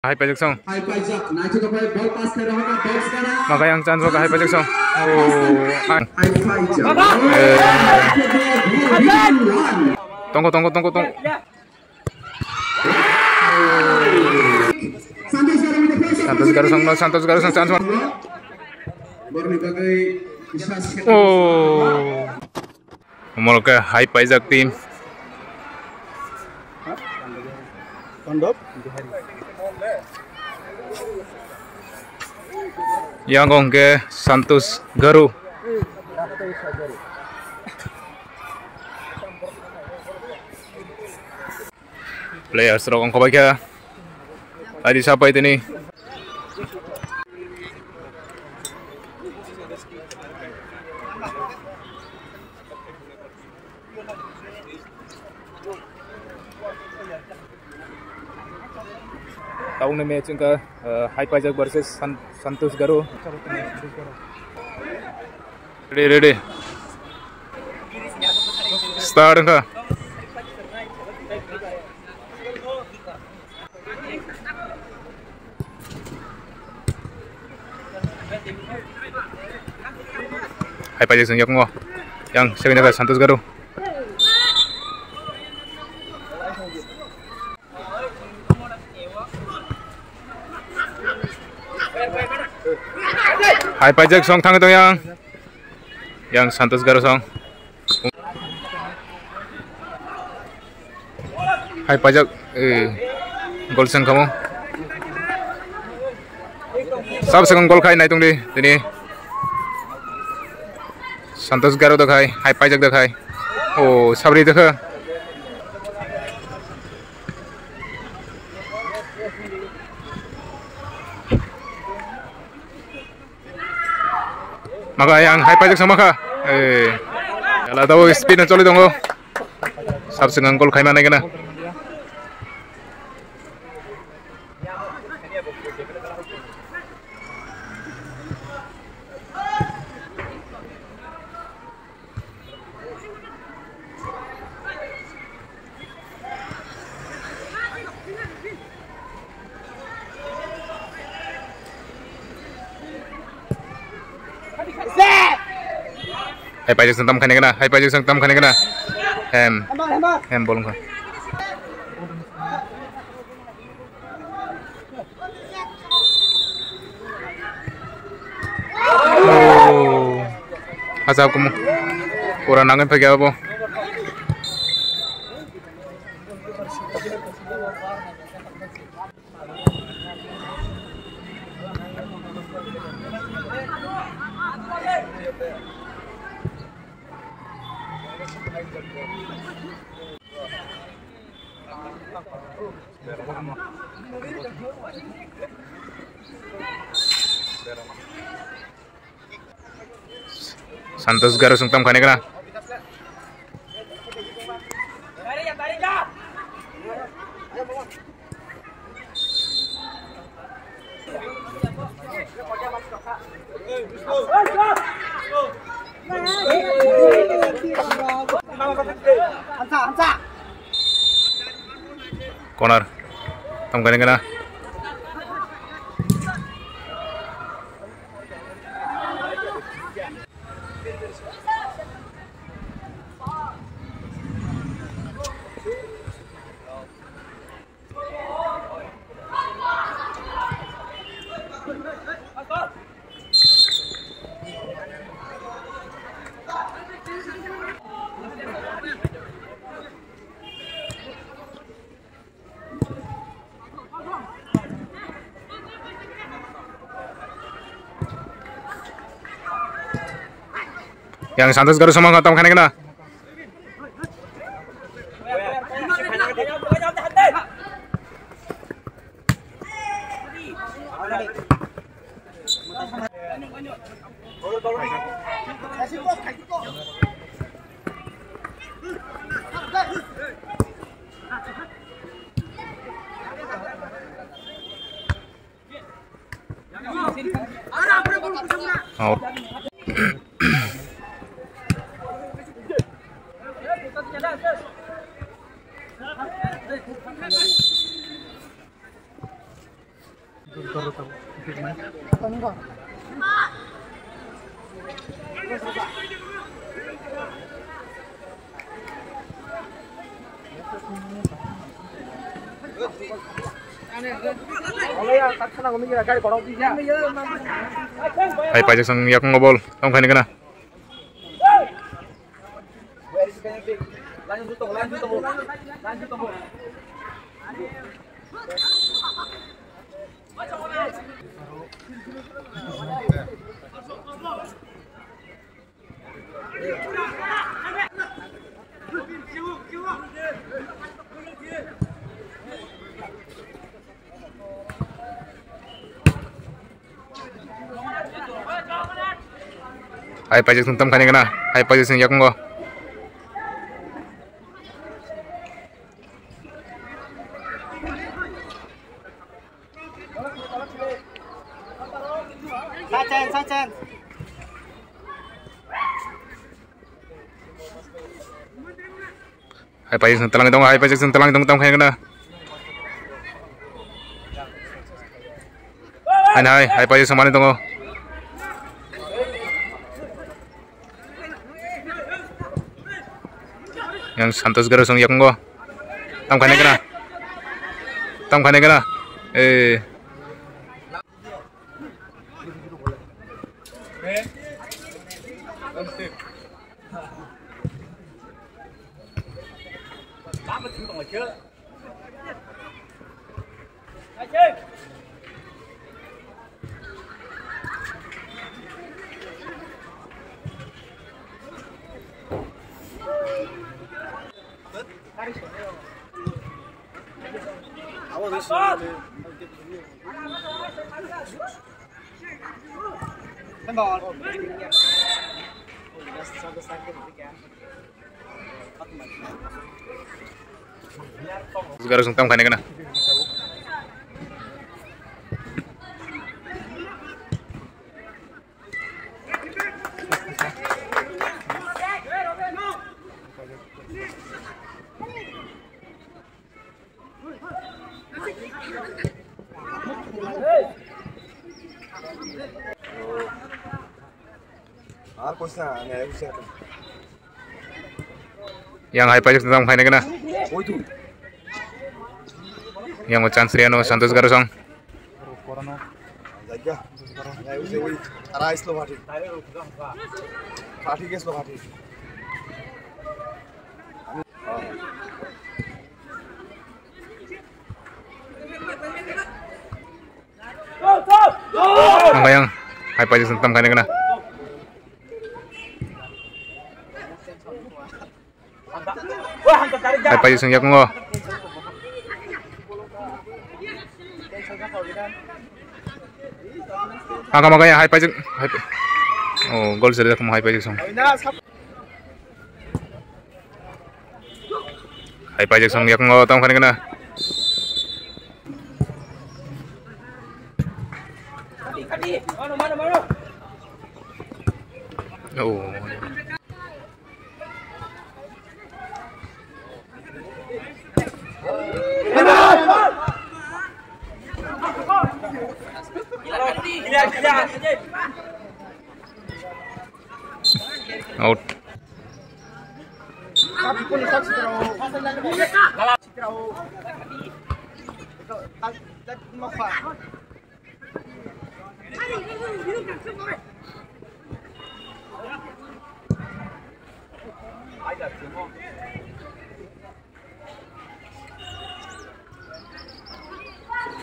Hai pajak song. Hai pajak, naik ke ball pass ke arah box sekarang. Maka yang chance hai pajak song. Hai pajak. Tunggu. Santos Garusong chance. Umul ke hai pajak tim. Yang ke Santos Garu. Players rokong kebaiknya. Tadi siapa itu nih? Tahu nih match ke Hai Pajak versus Santos Garu. Ready. Start ka. Hai Pajak senyak ngo. Yang second ka Santos Garu. Hai pajak song tang itu yang Santos Garu song. Hai pajak gol sang kamu. Sab sang gol khai nai tung di ini. Santos Garu dah khai, hai pajak dah khai. Oh sabri dah khai. Maka yang hai pajak sama kah? Kalau tahu speed na coli dong. Sab sengang gol khai mana kena? Hai pajak sentam khane kena, hai pajak sentam khane kena. Hem bolong ka. Oh. Asap kamu. Kurang nangen pakai apa? Santos Garu sungtam khane kena. Corner. Tam khane kena. Yang Santos Garu sama ngatam khane kena. Out. Hai pajak sang yak ngobol tong khani kana hai pajak sang tam khani kana hai pajak sang yak ngo Sachen. hai pajak sang talang dong hai pajak sang talang dong tam khani kana hai pajak sang mani dong yang Santos Garo sang yak ngo tam khani kana Garo sang tam khani kana yang hai pajak tam khani kana yang chance Riano Santos Garo sang yang hai pajak sang tam khani kana hai pajak sang yak ngo angka makanya hai pajak oh gol sudah kamu hai pajak sang hai pajak sang yak ngo tam khani kana oh out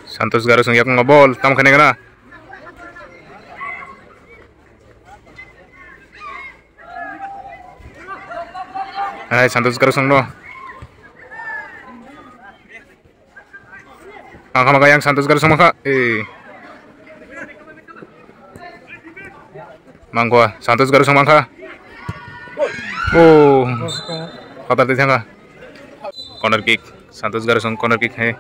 Santos Garo sang yak ngobol tam khani kana hai Santos Garo sang no angka maka yang Santos Garo sang maka mangko Santos Garo sang mangka oh kata tengah corner kick Santos Garo sang corner kick hai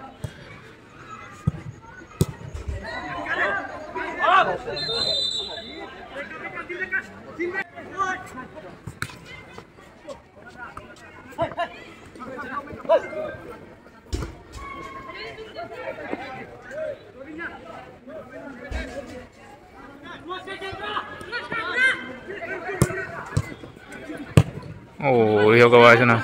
Oh, Rio gawa sana.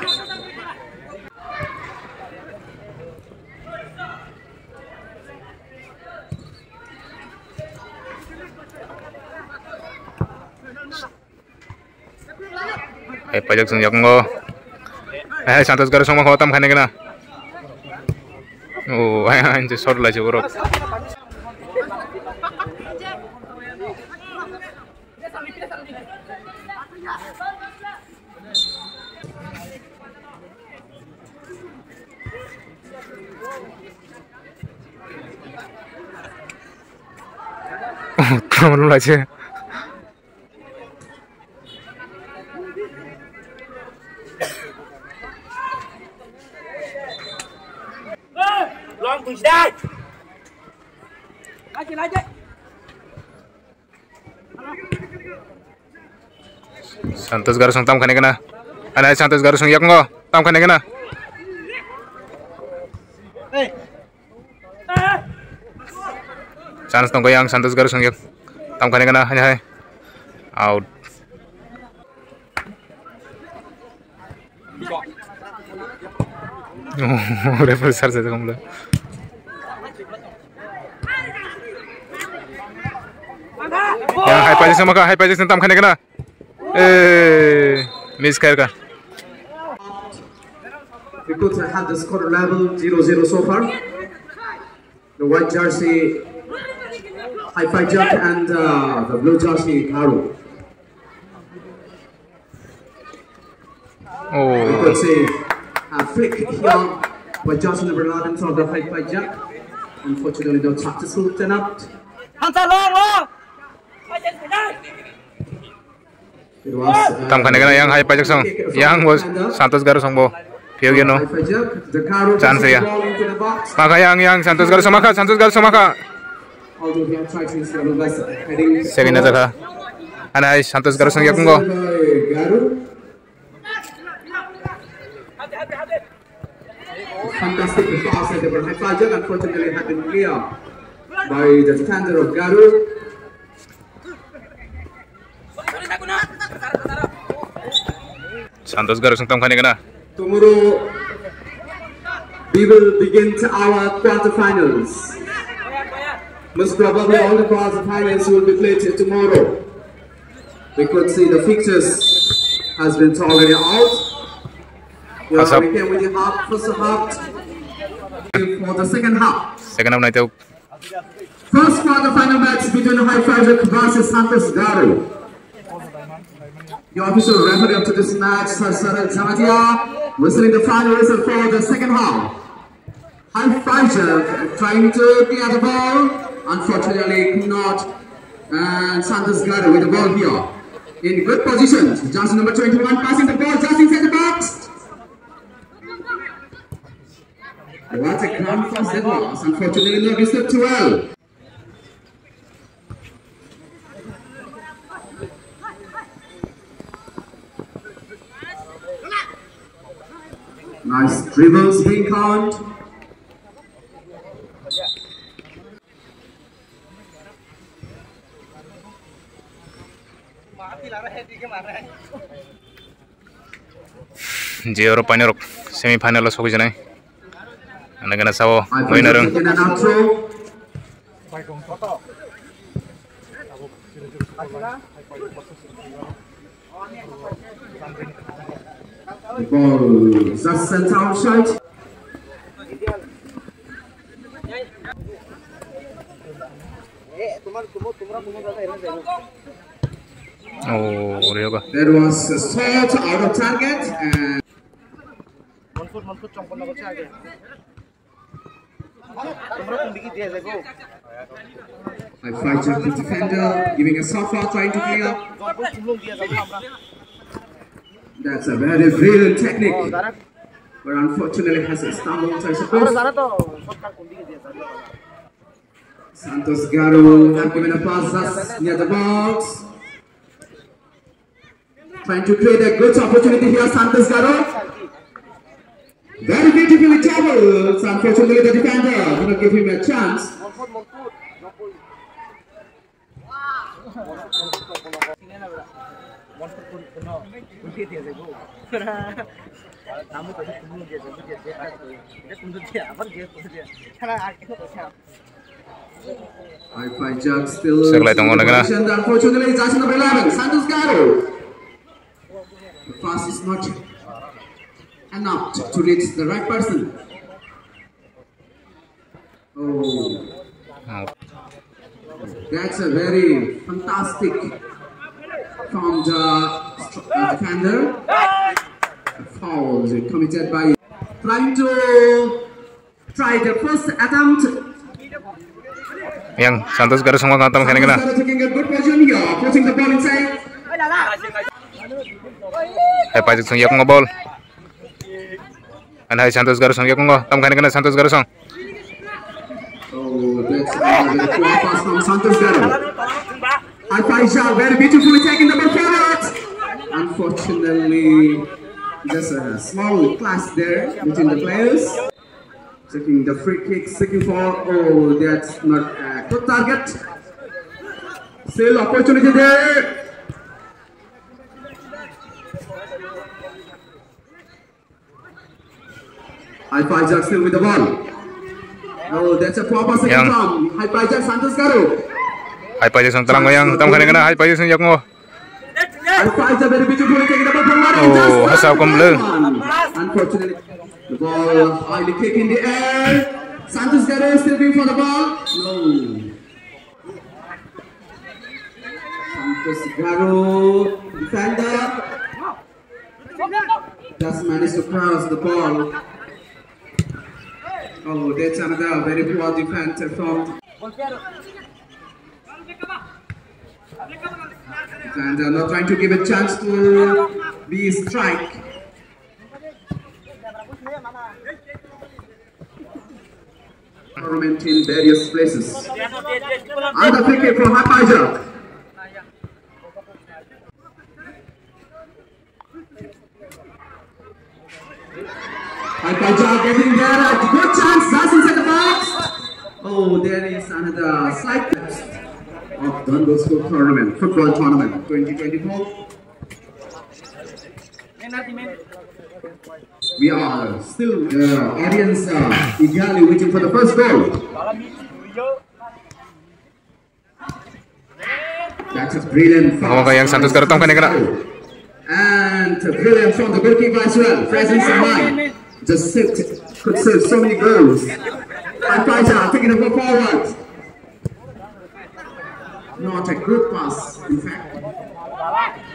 pajak sang yak ngo. Santos garu sang mau tam khane kena. Oh, anjir shot lah jorok. Kamu aja. Long push that. Lagi. Santos garu sang tam khane kena. Ana Santos garu sang yak ngo tam khane kena. Chance tong yang Santos garu sang yak tam khane kena hanya hai. Out. Oh, refer sar se kamu. Ya, hai pajak tam khane kena. Miss khair ka. We could have the score level 0-0 so far. The white jersey High Pajak and the blue jersey Garu. We could see a flick here by jersey number 11 for the High Pajak. Unfortunately, not successful turn out. It was Tam khane kena yang hai pajak sang yang was Santos garu sang bo. Pio geno. Chance ya. Maka yang Santos garu sama ka. although he had tried to instead of heading Second jaga. Ana Santos garu sang yak ngo. Fantastic pass at the High Pajak, unfortunately had been cleared by the defender of Garu. Santos garu sang tam khane kena. Tomorrow we will begin our quarterfinals. Most probably all the quarterfinals will be played tomorrow. We could see the fixtures has been already out. We came with the first half for the second half. Second half na ito. First quarterfinal match between High Pajak versus Santos Garu. The official referee up to this match, Sarat Zamadia, whistling the final whistle for the second half. High Pajak trying to clear the ball, unfortunately could not, and Santos Garu with the ball here. In good position, Johnson number 21 passing the ball just inside the box. What a ground pass that was, unfortunately not received too well. Nice dribbles being count. Jero final semi final sogi janai. Ana gana sawo winner. The ball just sent outside. Oh, Rio ka. There was a shot out of target and High Pajak the defender giving a soft foul trying to clear. That's a very brilliant technique, but unfortunately has a stumbled, I suppose. Santos Garu have given a pass just near the box. Trying to create a good opportunity here, Santos Garu. Very beautifully tackled. Unfortunately, the defender did not give him a chance. High-five jug still. Sekelai tunggu lagi lah. Unfortunately, Jason number 11, Santos Garo. The pass is not enough to reach the right person. Oh, that's a very fantastic from the defender. A foul committed by trying to try the first attempt. Yang Santos Garo semua kantam kene kena. Taking a good position here, putting the ball inside. Hai pajak song yak ngobol. An hai Santos Garo song yak ngo tam kene kena Santos Garo song. Oh, that's a good pass from Santos Garo. Al-Faisal very beautifully taking the ball forward. Unfortunately, just a small clash there between the players. Taking the free kick, seeking for, oh, that's not a good target. Still opportunity there. Al-Faisal still with the ball. Oh, that's a proper second from Al-Faisal Santos Garo. Hai pajak song terang goyang tam kene kena hai pajak song yak ngo. Al-Faisal very beautifully taking the ball forward. Oh, hasap komble. Unfortunately, the ball highly kick in the air. Santos Garo still going for the ball. No. Santos Garo, defender, just managed to cross the ball. Oh, that's another very poor defense from. And not trying to give a chance to be strike. Tournament in various places. And the free kick from Haifaja. Haifaja getting there. A good chance. That's inside the box. Oh, there is another slight test of Don Bosco tournament, football tournament 2024. We are still audience eagerly waiting for the first goal. That's a brilliant Ngomong yang Santos Garo tam kene kena. and brilliant from the goalkeeper as well. Presence of mind, just could save so many goals. And Faisal taking the ball forward. Not a good pass, in fact.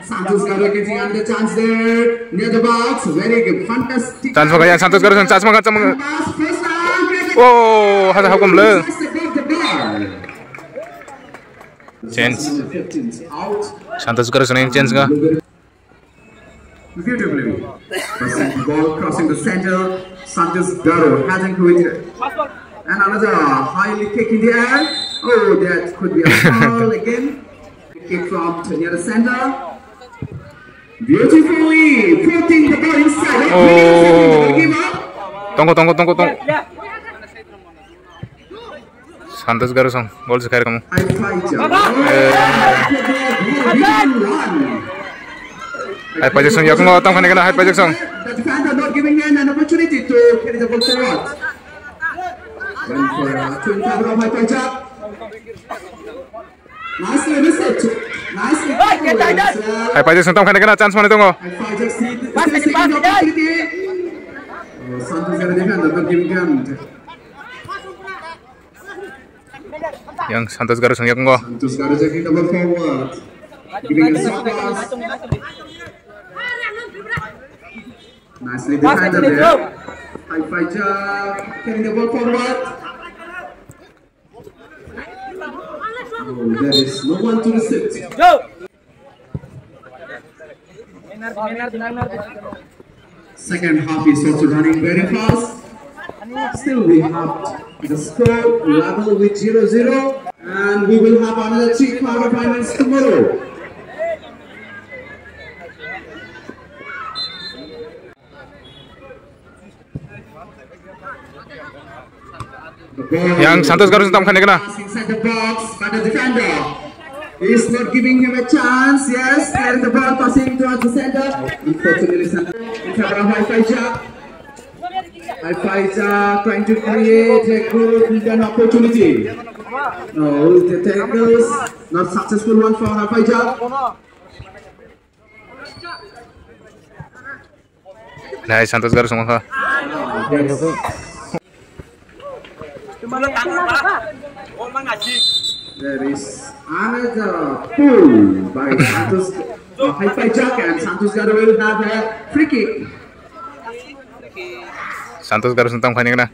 Santos Garo getting another chance there near the box. Very good, fantastic. Chance mo yang Santos Garo song chance mo Pass, first time. Oh, hasap komble. Just above the bar. Chance. Number 15 's out. Santos Garo song chance ga. Beautifully. Passing the ball crossing the center. Santos Garo hasn't quit. And another highly kick in the air. Oh, that could be a foul again. Kick from near the center. Beautifully putting the ball inside. Oh. Give up. Tunggu. Santos Garo song gol sekali kamu. I fight you. Hai pajak song yak ngo tam kene kena hai pajak song. The defender not giving an opportunity to carry the ball forward. Went for a twin cover of Haifaja. Nicely missed it. Nicely tackled. Hai pajak song tam kene kena chance mo tunggu. Haifaja still seeking the opportunity. Oh, Santos Garo defender not giving ground. Yang Santos Garo song yak ngo. Santos Garo taking the ball forward. Giving a short pass. Nicely defended there. Haifaja carrying the ball forward. Oh, there is no one to receive. Second half is also running very fast. Still we have the score level with 0-0, and we will have another 3 quarterfinals tomorrow. Yang Santos Garo tam kene kena. Inside the box by the defender. He's not giving him a chance. Yes, and the ball passing towards the center. Unfortunately, center in favor of Haifaja. Haifaja trying to create a good opportunity. No, the tackles not successful one for Haifaja. Nice, Santos Garus semua. There is another pull by Santos Haifaja, and Santos Garus will have a free kick. Santos Garus tentang kani kena.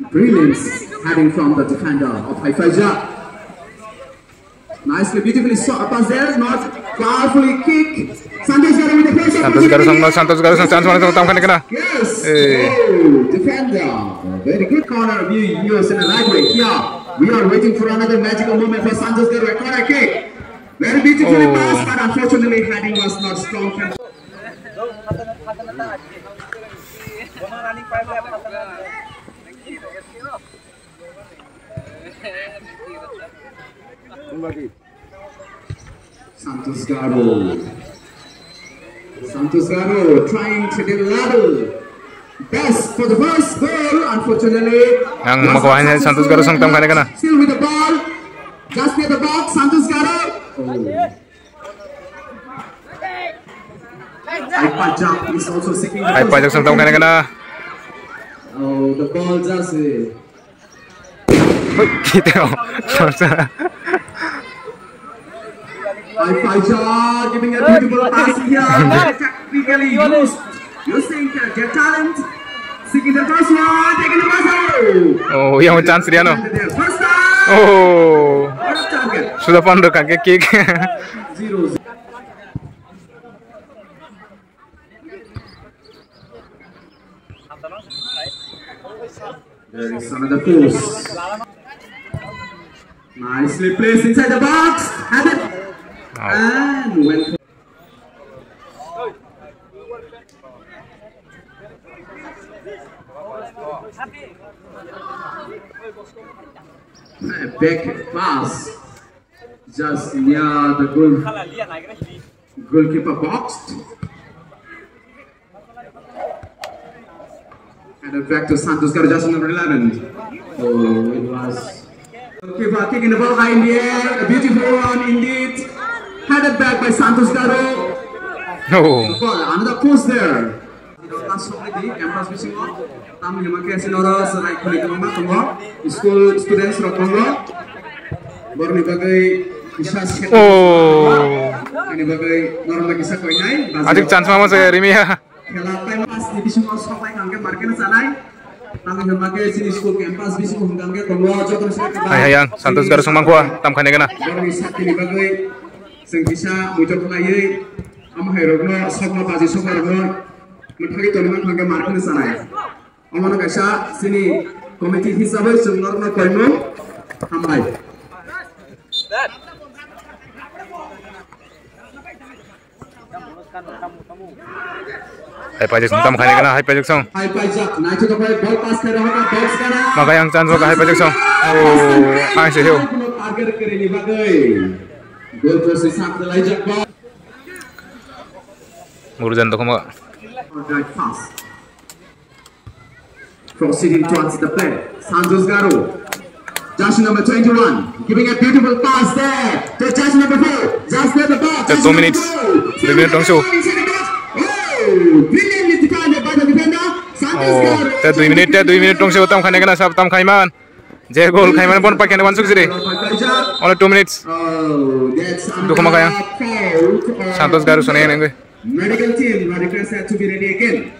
Brilliance heading from the defender of Haifaja. Nicely, beautifully pass there, not powerfully kick. Santos Garus with the pressure. Santos Garus chance mana tentang kani kena. Yes. Oh, defender. Very good corner view used in the right way. Here, we are waiting for another magical moment for Santos Garus. A corner kick. Very beautifully passed, but unfortunately, heading was not strong. Santos Garus trying to get level. Best for the first goal, unfortunately. Yang makuha Santos Garus tentang kani kena. Still with the ball, just near the box. Santos Garus. Haifaja is also seeking. Haifaja tentang kani kena. Oh, the ball just. Gitu. Haifaja giving a beautiful pass here. Technically using their talent. Seeking the first one, taking the pass out. Oh, yang chance dia no. First time. Oh, sudah pandai kan kick. 0. There is another push. Nicely placed inside the box. Had it. And went. A back pass. Just near the goalkeeper box. And back to Santos Garus, just number 11. Oh, it was. Goalkeeper kicking the ball high in the air. A beautiful one indeed. Headed back by Santos Garus. Oh. Another push there. Campus fishing on. Kami memakai sinora serai kulit mama semua. School students rokongo. Baru ni bagai kisah. Oh. Ini bagai normal kisah kau ini. Adik chance mama saya Rimi ya. Kalau time pas di fishing on sampai kangke market sana. Kami memakai sini school campus fishing on kangke kongo. Jodoh saya kita. Hai yang Santos Garus semua kuah. Tam kani kena. Baru ni saat ini bagai sengkisah muncul lagi. Am herogno sokno bazi sokno. Mencari tournament hingga market di sana. Amana kaisa sini komite hisabe sumnorna koino hambai. Haifaja tentang kani kena. Haifaja song. Haifaja, nah itu dapat ball pass ke arah box kana. Maka yang chance maka Haifaja song. Oh, ang sehiu. Target ke ini bagai. Goal post sampai lagi ball. Ngurusan tu kamu. Right pass. Proceeding towards the play. Santos Garus. Jersey number 21. Giving a beautiful pass there. To jersey number 4. Just near the box. 2 minutes. 2 minutes dong show. Oh, brilliantly defended by the defender. Santos Garus. 2 minutes dong show. Tam kani kena sab tam khaiman. Je goal khaiman pun pakai ni wansuk sini. Only 2 minutes. Oh, that's Itu kamu kaya. Santos Garus sana yang gue. Medical team requested to be ready again.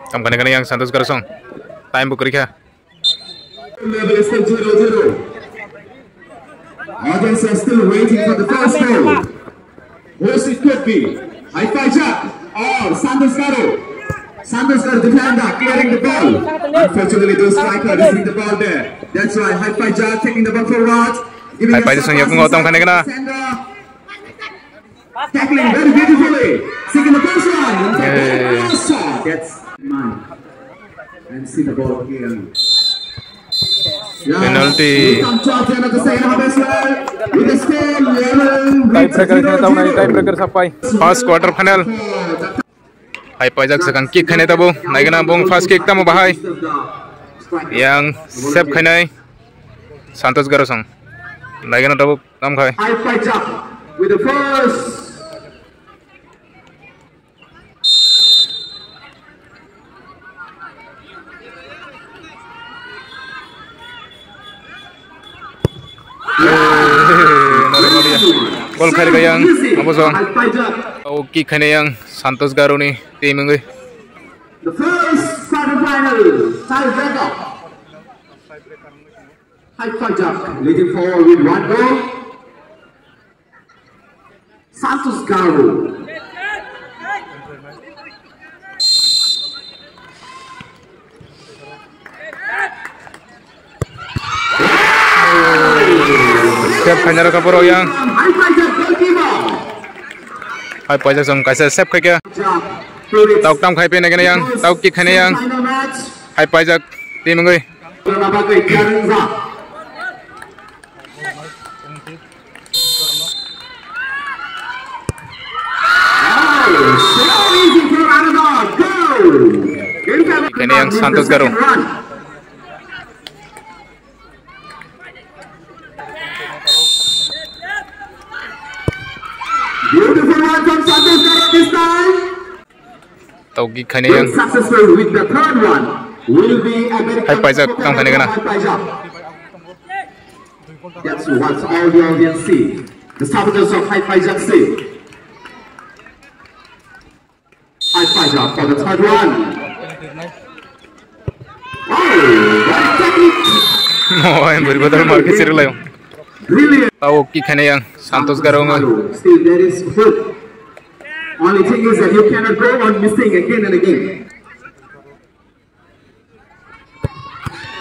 Tam kani yang Santos Garus song. Time book kerja. Level is still 0-0. Audience are still waiting for the first goal. Who's it could be? Haifaja or Santos Garus. Santos Garus defender clearing the ball. Unfortunately, the striker receiving the ball there. That's right, Haifaja taking the ball forward. Haifaja sungguh pun ngotong kani kena. Tackling very beautifully. Seeking the first one. gets mine and see the ball again. Penalty. Tiebreaker sampai first quarter final. Hai pajak sekarang kick kene tabo. Naikna bong first kick tamu bahai. Yang save kene Santos Garosong. Naikna tabo tam khai. Hai pajak with the first. Gol kali yang Abosong. Oh kick kene yang Santos Garo ni tim ini. The first quarterfinal tiebreaker. Hai pajak leading forward with one goal. Santos Garo. Siap kanyar kapuro yang Hai pajak song kaisa siap kaya tauk tam khai pe na yang tauk kick khane yang Hai pajak tim ngoi kene yang Santos Garo. Beautiful one from Santos Garo this time. Taugi khane yang Successful with the third one will be American. Hai pajak tam khane kana. That's what all the audience see. The supporters of Hai Pajak see. Hai Pajak for the third one. Oh, what technique! Oh, yang berbedar market seri layo. Brilliant. Tahu kick khane yang Santos Garo ngoi. Still there is hope. Only thing is that you cannot go on missing again and again.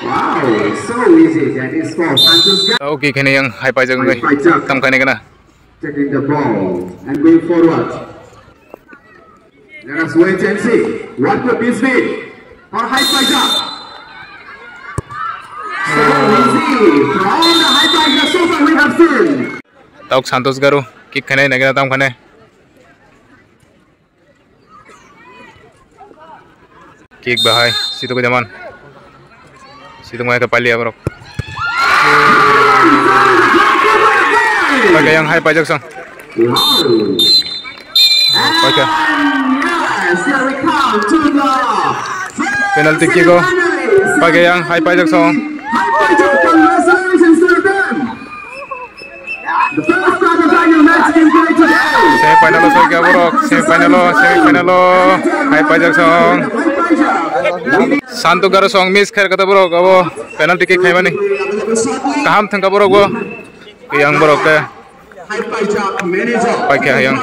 Wow, so easy. That is for Santos Garo. Tahu kick khane yang Hai pajak ngoi. Tam khane kana. Taking the ball and going forward. Let us wait and see what could this be for Hai Pajak. So easy from the Hai Pajak so far we have seen. Tauk Santos Garo kick khane nagina tam khane. Kick bahai situ ke zaman. Situ mai ke pali abrok. Pakai yang Hai pajak song. Wow. Pakai. Yes, here we come to the Penalty kick go. Pakai yang Hai pajak song. Hai Pajak, congratulations to them. The first quarterfinal match is going to end. Semifinal lo soy abrok. Semifinal lo Hai pajak song. Santos Garo song miss khair kata bro abo penalty kick khai bani kaham thangka bro go yang bro ke Hai Pajak manager. pakai yang